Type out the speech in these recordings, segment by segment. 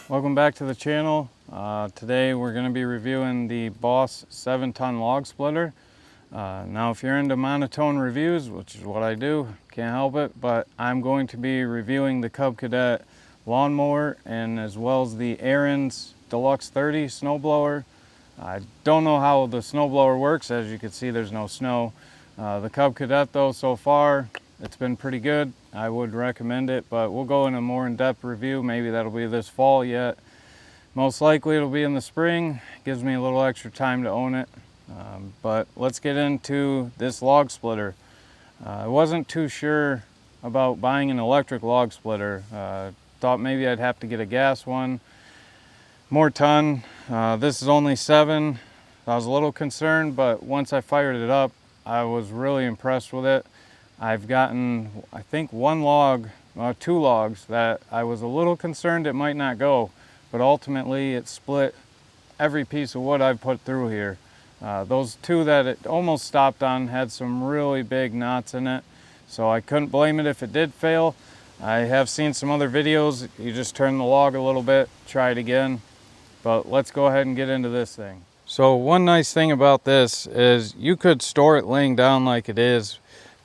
Welcome back to the channel. Today we're going to be reviewing the Boss 7-ton log splitter. Now if you're into monotone reviews, which is what I do, can't help it, but I'm going to be reviewing the Cub Cadet lawnmower and as well as the Aaron's Deluxe 30 snowblower. I don't know how the snowblower works. As you can see, there's no snow. The Cub Cadet though, so far it's been pretty good. I would recommend it, but we'll go in a more in-depth review. Maybe that'll be this fall yet. Most likely it'll be in the spring. Gives me a little extra time to own it. But let's get into this log splitter. I wasn't too sure about buying an electric log splitter. Thought maybe I'd have to get a gas one. More ton. This is only 7. I was a little concerned, but once I fired it up, I was really impressed with it. I've gotten, I think, 2 logs that I was a little concerned it might not go, but ultimately it split every piece of wood I've put through here. Those 2 that it almost stopped on had some really big knots in it, so I couldn't blame it if it did fail. I have seen some other videos. You just turn the log a little bit, try it again, but let's go ahead and get into this thing. So one nice thing about this is you could store it laying down like it is,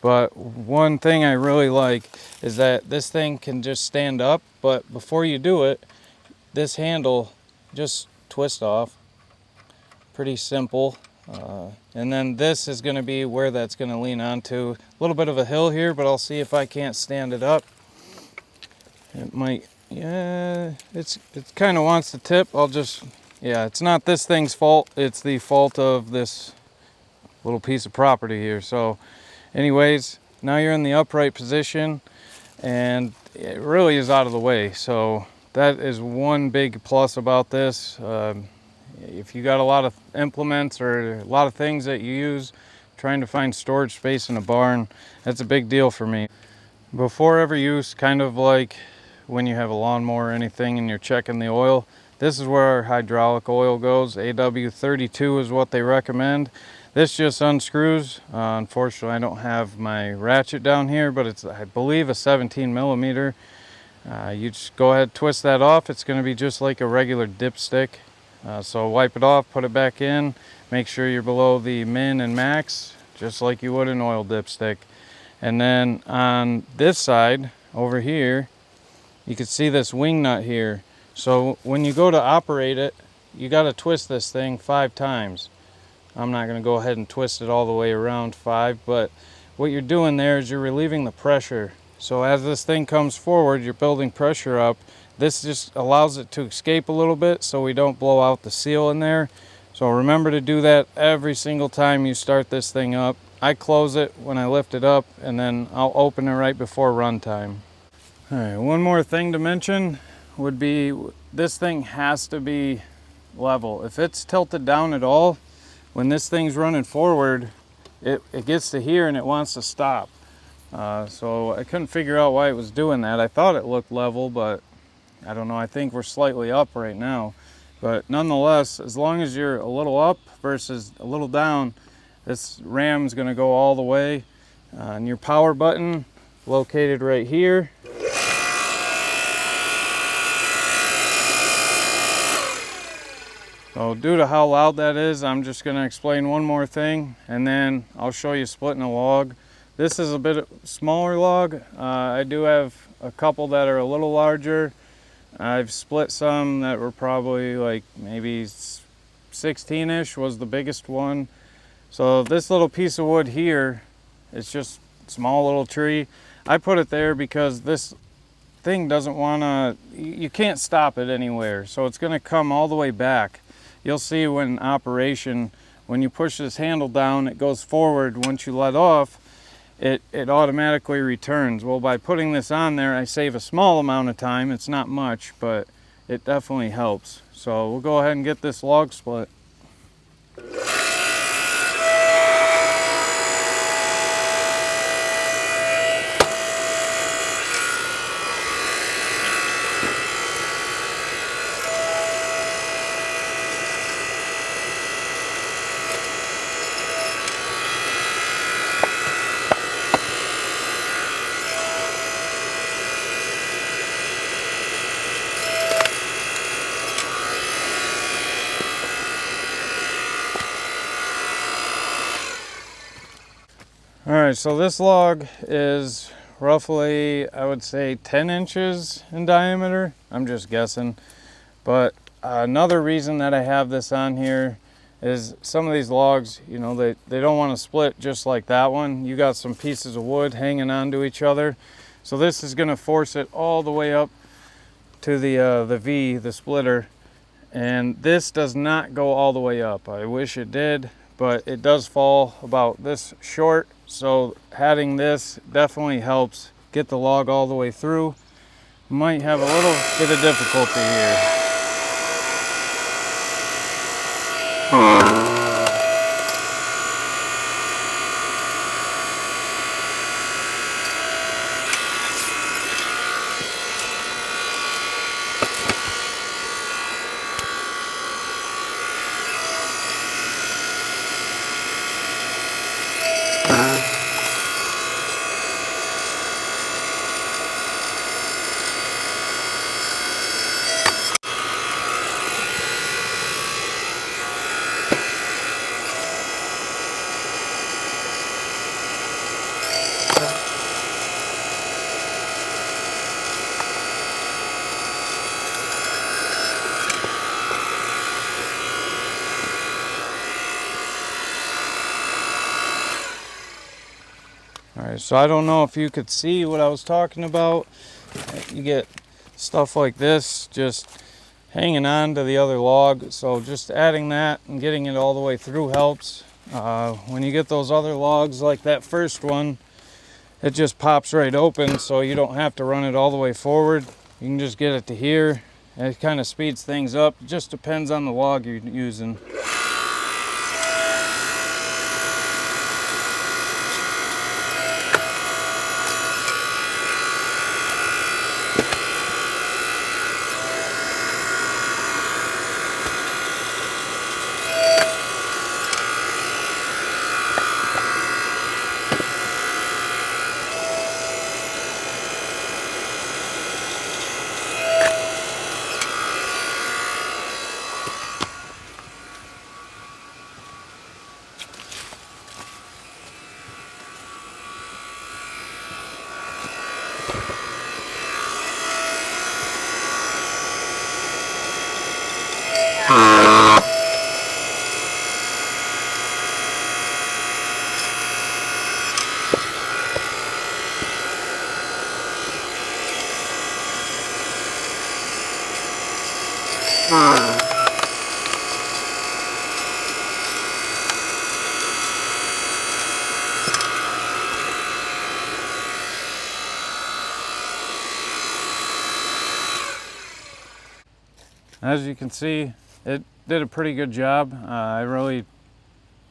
but one thing I really like is that this thing can just stand up, but before you do it, this handle just twist off. Pretty simple. And then this is going to be where that's going to lean onto. A little bit of a hill here, but I'll see if I can't stand it up. It might, yeah, it kind of wants to tip. Yeah, it's not this thing's fault. It's the fault of this little piece of property here. So anyways, now you're in the upright position and it really is out of the way. So that is one big plus about this. If you got a lot of implements or a lot of things that you use, trying to find storage space in a barn, that's a big deal for me. Before every use, kind of like when you have a lawnmower or anything and you're checking the oil, this is where our hydraulic oil goes. AW32 is what they recommend. This just unscrews. Unfortunately, I don't have my ratchet down here, but it's, I believe, a 17 millimeter. You just go ahead, twist that off. It's going to be just like a regular dipstick. So wipe it off, put it back in. Make sure you're below the min and max, just like you would an oil dipstick. And then on this side, over here, you can see this wing nut here. So when you go to operate it, you got to twist this thing 5 times. I'm not going to go ahead and twist it all the way around 5, but what you're doing there is you're relieving the pressure. So as this thing comes forward, you're building pressure up. This just allows it to escape a little bit so we don't blow out the seal in there. So remember to do that every single time you start this thing up. I close it when I lift it up, and then I'll open it right before runtime. All right, one more thing to mention would be this thing has to be level. If it's tilted down at all, when this thing's running forward, it gets to here and it wants to stop. So I couldn't figure out why it was doing that. I thought it looked level, but I don't know. I think we're slightly up right now. But nonetheless, as long as you're a little up versus a little down, this ram's going to go all the way. And your power button located right here. So due to how loud that is, I'm just going to explain one more thing, and then I'll show you splitting a log. This is a bit smaller log. I do have a couple that are a little larger. I've split some that were probably like maybe 16-ish was the biggest one. So this little piece of wood here, it's just a small little tree. I put it there because this thing doesn't want to, you can't stop it anywhere. So it's going to come all the way back. You'll see when operation, when you push this handle down, it goes forward. Once you let off, it automatically returns. Well, by putting this on there, I save a small amount of time. It's not much, but it definitely helps. So we'll go ahead and get this log split. All right, so this log is roughly, I would say 10 inches in diameter. I'm just guessing. But another reason that I have this on here is some of these logs, you know, they don't want to split just like that one. You got some pieces of wood hanging onto each other. So this is going to force it all the way up to the V, the splitter. And this does not go all the way up. I wish it did, but it does fall about this short. So adding this definitely helps get the log all the way through. Might have a little bit of difficulty here. Alright, so I don't know if you could see what I was talking about. You get stuff like this just hanging on to the other log, so just adding that and getting it all the way through helps. When you get those other logs like that first one, it just pops right open, so you don't have to run it all the way forward. You can just get it to here, and it kind of speeds things up. It just depends on the log you're using. As you can see, it did a pretty good job. I really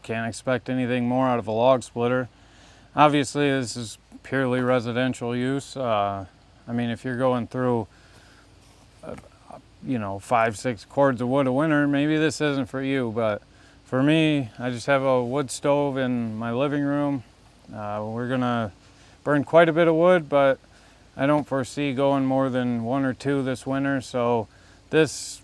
can't expect anything more out of a log splitter. Obviously, this is purely residential use. I mean, if you're going through, you know, 5-6 cords of wood a winter, maybe this isn't for you. But for me, I just have a wood stove in my living room. We're gonna burn quite a bit of wood, but I don't foresee going more than 1 or 2 this winter. So this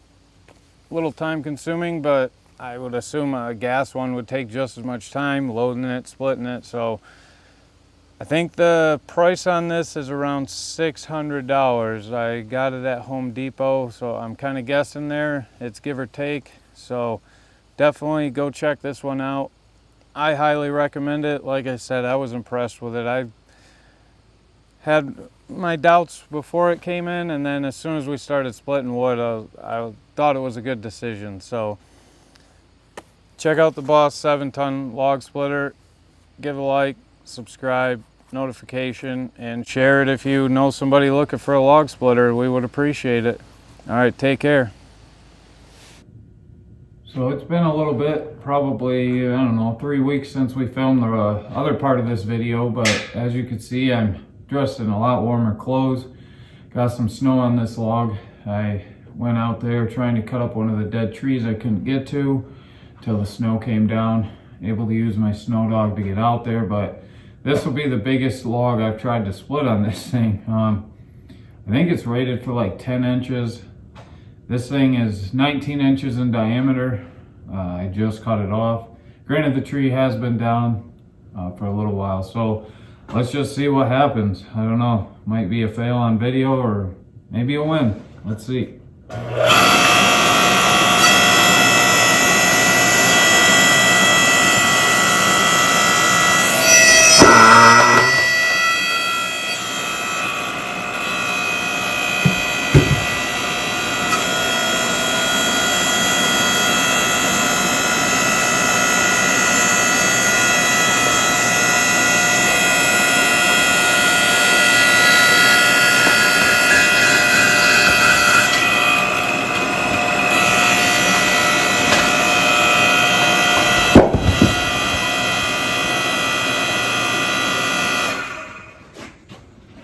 little time consuming, but I would assume a gas one would take just as much time, loading it, splitting it. So I think the price on this is around $600. I got it at Home Depot, so I'm kind of guessing there. It's give or take. So definitely go check this one out. I highly recommend it. Like I said, I was impressed with it. I had my doubts before it came in, and then as soon as we started splitting wood, I thought it was a good decision. So check out the Boss 7-ton log splitter. Give a like, subscribe, notification, and share it if you know somebody looking for a log splitter. We would appreciate it. All right, take care. So it's been a little bit, probably, I don't know, 3 weeks since we filmed the other part of this video, but as you can see, I'm dressed in a lot warmer clothes. Got some snow on this log. I went out there trying to cut up one of the dead trees I couldn't get to till the snow came down. Able to use my snow dog to get out there, but this will be the biggest log I've tried to split on this thing. I think it's rated for like 10 inches. This thing is 19 inches in diameter. I just cut it off. Granted, the tree has been down for a little while. So let's just see what happens. I don't know, might be a fail on video or maybe a win. Let's see.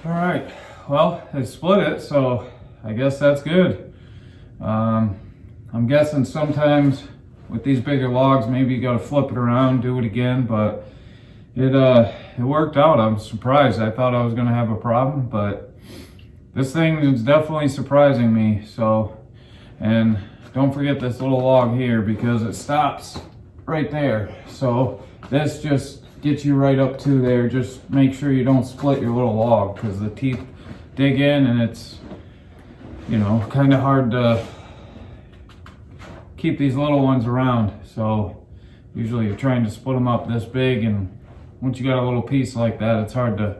Alright, well, they split it, so I guess that's good. I'm guessing sometimes with these bigger logs, maybe you gotta flip it around, do it again, but it worked out. I'm surprised. I thought I was gonna have a problem, but this thing is definitely surprising me. So, and don't forget this little log here because it stops right there. So this just gets you right up to there. Just make sure you don't split your little log because the teeth dig in and it's, you know, kind of hard to keep these little ones around. So usually you're trying to split them up this big, and once you got a little piece like that, it's hard to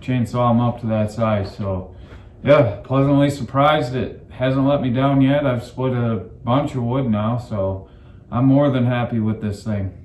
chainsaw them up to that size. So yeah, pleasantly surprised. It hasn't let me down yet. I've split a bunch of wood now, so I'm more than happy with this thing.